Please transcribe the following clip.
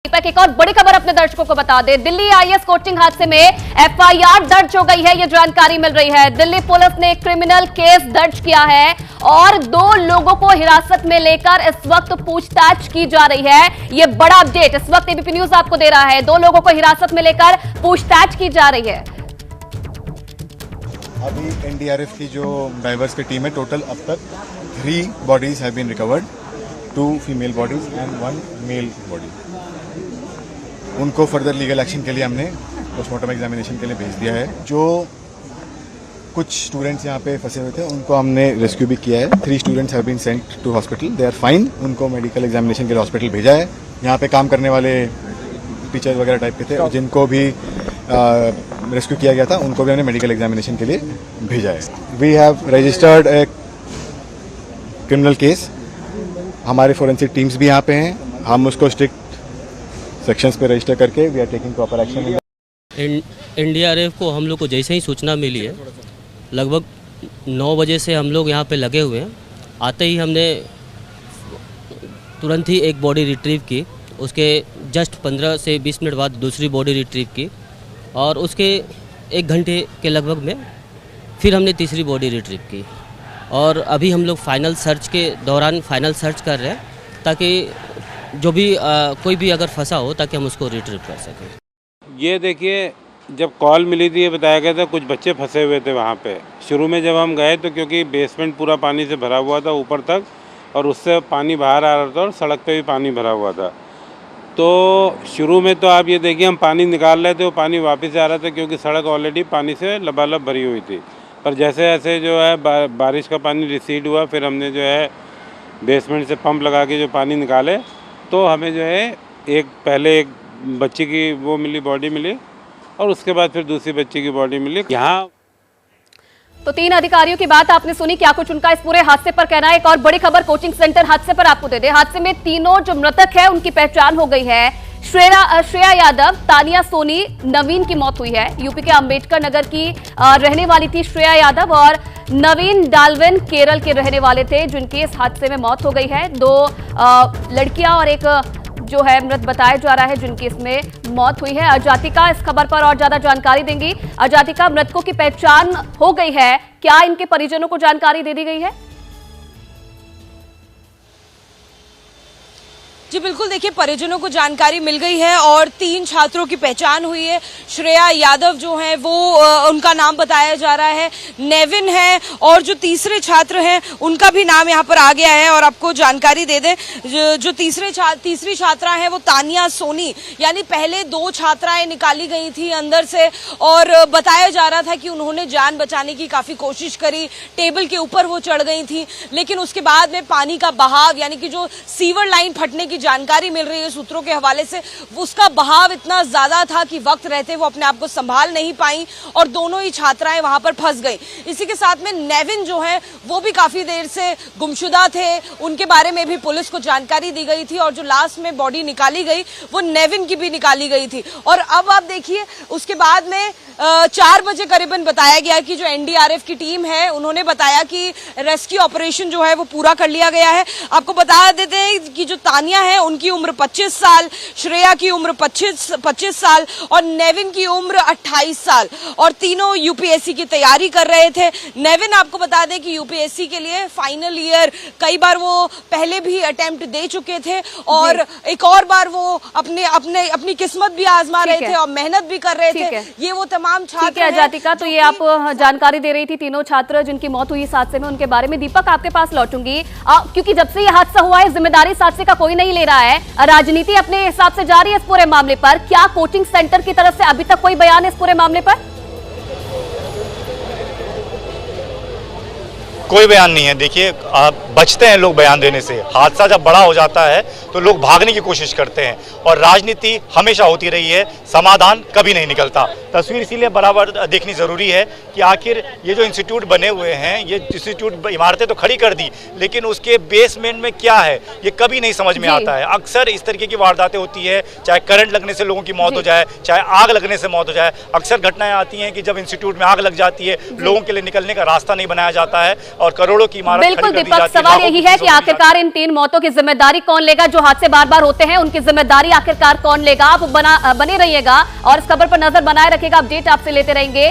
दीपक, एक और बड़ी खबर अपने दर्शकों को बता दे। दिल्ली आईएएस कोचिंग हादसे में एफआईआर दर्ज हो गई है, ये जानकारी मिल रही है। दिल्ली पुलिस ने क्रिमिनल केस दर्ज किया है और 2 लोगों को हिरासत में लेकर इस वक्त पूछताछ की जा रही है। ये बड़ा अपडेट इस वक्त एबीपी न्यूज आपको दे रहा है। 2 लोगों को हिरासत में लेकर पूछताछ की जा रही है। अभी एनडीआरएफ की जो डाइवर्स की टीम है, टोटल अब तक 3 bodies have been recovered, 2 female bodies and 1 male body. उनको फर्दर लीगल एक्शन के लिए हमने पोस्टमार्टम एग्जामिनेशन के लिए भेज दिया है। जो कुछ स्टूडेंट्स यहाँ पे फंसे हुए थे उनको हमने रेस्क्यू भी किया है। 3 students have been sent to hospital, they are fine. उनको मेडिकल एग्जामिनेशन के लिए हॉस्पिटल भेजा है। यहाँ पे काम करने वाले टीचर वगैरह टाइप के थे जिनको भी रेस्क्यू किया गया था, उनको भी हमने मेडिकल एग्जामिनेशन के लिए भेजा है। We have registered a criminal case. हमारे फोरेंसिक टीम्स भी यहाँ पे हैं। हम उसको स्ट्रिक्ट सेक्शंस पे रजिस्टर करके we are taking proper action. NDRF को हम लोग को जैसे ही सूचना मिली है, लगभग 9 बजे से हम लोग यहाँ पे लगे हुए हैं। आते ही हमने तुरंत ही एक बॉडी रिट्रीव की। उसके जस्ट 15 से 20 मिनट बाद दूसरी बॉडी रिट्रीव की और उसके 1 घंटे के लगभग में फिर हमने तीसरी बॉडी रिट्रीव की। और अभी हम लोग फाइनल सर्च के दौरान फाइनल सर्च कर रहे हैं ताकि जो भी कोई भी अगर फंसा हो ताकि हम उसको रिट्रीव कर सकें। ये देखिए, जब कॉल मिली थी, ये बताया गया था कुछ बच्चे फंसे हुए थे वहाँ पे। शुरू में जब हम गए तो क्योंकि बेसमेंट पूरा पानी से भरा हुआ था ऊपर तक, और उससे पानी बाहर आ रहा था और सड़क पे भी पानी भरा हुआ था। तो शुरू में तो आप ये देखिए, हम पानी निकाल रहे थे, वो पानी वापस आ रहा था क्योंकि सड़क ऑलरेडी पानी से लबालब भरी हुई थी। पर जैसे जैसे जो है बारिश का पानी रिसीड हुआ, फिर हमने जो है बेसमेंट से पंप लगा के जो पानी निकाले, तो हमें जो है पहले एक बच्ची की वो मिली, बॉडी मिली, और उसके बाद फिर दूसरी बच्ची की बॉडी मिली। यहाँ तो 3 अधिकारियों की बात आपने सुनी, क्या कुछ उनका इस पूरे हादसे पर कहना है। एक और बड़ी खबर कोचिंग सेंटर हादसे पर आपको दे दे। हादसे में तीनों जो मृतक है उनकी पहचान हो गई है। श्रेया यादव, तानिया सोनी, नवीन की मौत हुई है। यूपी के अंबेडकर नगर की रहने वाली थी श्रेया यादव और नवीन डाल्विन केरल के रहने वाले थे जिनकी इस हादसे में मौत हो गई है। 2 लड़कियां और एक जो है मृत बताया जा रहा है जिनकी इसमें मौत हुई है। अजातिका इस खबर पर और ज्यादा जानकारी देंगी। अजातिका, मृतकों की पहचान हो गई है, क्या इनके परिजनों को जानकारी दे दी गई है? जी बिल्कुल, देखिए परिजनों को जानकारी मिल गई है और 3 छात्रों की पहचान हुई है। श्रेया यादव जो है वो उनका नाम बताया जा रहा है, नेविन है, और जो तीसरे छात्र हैं उनका भी नाम यहाँ पर आ गया है। और आपको जानकारी दे दें, जो तीसरी छात्रा है वो तानिया सोनी, यानी पहले 2 छात्राएं निकाली गई थी अंदर से और बताया जा रहा था कि उन्होंने जान बचाने की काफी कोशिश करी, टेबल के ऊपर वो चढ़ गई थी, लेकिन उसके बाद में पानी का बहाव, यानी कि जो सीवर लाइन फटने की जानकारी मिल रही है सूत्रों के हवाले से, उसका बहाव इतना ज्यादा था कि वक्त रहते वो अपने आप को संभाल नहीं पाई और दोनों ही छात्राएं वहां पर फंस गई। इसी के साथ में नेविन जो है वो भी काफी देर से गुमशुदा थे, उनके बारे में भी पुलिस को जानकारी दी गई थी और जो लास्ट में बॉडी निकाली गई वो नेविन की भी निकाली गई थी। और अब आप देखिए, उसके बाद में 4 बजे करीबन बताया गया कि जो एनडीआरएफ की टीम है उन्होंने बताया कि रेस्क्यू ऑपरेशन जो है वो पूरा कर लिया गया है। आपको बता देते हैं कि जो तानिया है उनकी उम्र 25 साल, श्रेया की उम्र 25 साल और नेविन की उम्र 28 साल, और तीनों यूपीएससी की तैयारी कर रहे थे। नेविन, आपको बता दें कि यूपीएससी के लिए फाइनल ईयर, कई बार वो पहले भी अटेम्प्ट दे चुके थे और एक और बार वो अपनी किस्मत भी आजमा रहे थे और मेहनत भी कर रहे थे। ये वो तमाम छात्र हैं। जातिका, तो ये आप जानकारी दे रही थी, तीनों छात्र जिनकी मौत हुई इस हादसे में, उनके बारे में। दीपक, आपके पास लौटूंगी क्योंकि जब से ये हादसा हुआ है जिम्मेदारी इस हादसे का कोई नहीं ले रहा है। राजनीति अपने हिसाब से जारी है इस पूरे मामले पर। क्या कोचिंग सेंटर की तरफ से अभी तक कोई बयान है इस पूरे मामले पर? कोई बयान नहीं है। देखिए, बचते हैं लोग बयान देने से। हादसा जब बड़ा हो जाता है तो लोग भागने की कोशिश करते हैं और राजनीति हमेशा होती रही है, समाधान कभी नहीं निकलता। तस्वीर इसीलिए बराबर देखनी ज़रूरी है कि आखिर ये जो इंस्टीट्यूट बने हुए हैं, ये इंस्टीट्यूट इमारतें तो खड़ी कर दी, लेकिन उसके बेसमेंट में क्या है ये कभी नहीं समझ में आता है। अक्सर इस तरीके की वारदातें होती है, चाहे करंट लगने से लोगों की मौत हो जाए, चाहे आग लगने से मौत हो जाए। अक्सर घटनाएं आती हैं कि जब इंस्टीट्यूट में आग लग जाती है, लोगों के लिए निकलने का रास्ता नहीं बनाया जाता है। और करोड़ों की इमारत बिल्कुल खड़ी कर दी दीपक, जाती है, सवाल लाखों यही की है चीज़ों कि को आखिरकार इन 3 मौतों की जिम्मेदारी कौन लेगा? जो हादसे बार बार होते हैं उनकी जिम्मेदारी आखिरकार कौन लेगा? आप बने रहिएगा और इस खबर पर नजर बनाए रखिएगा, अपडेट आपसे लेते रहेंगे।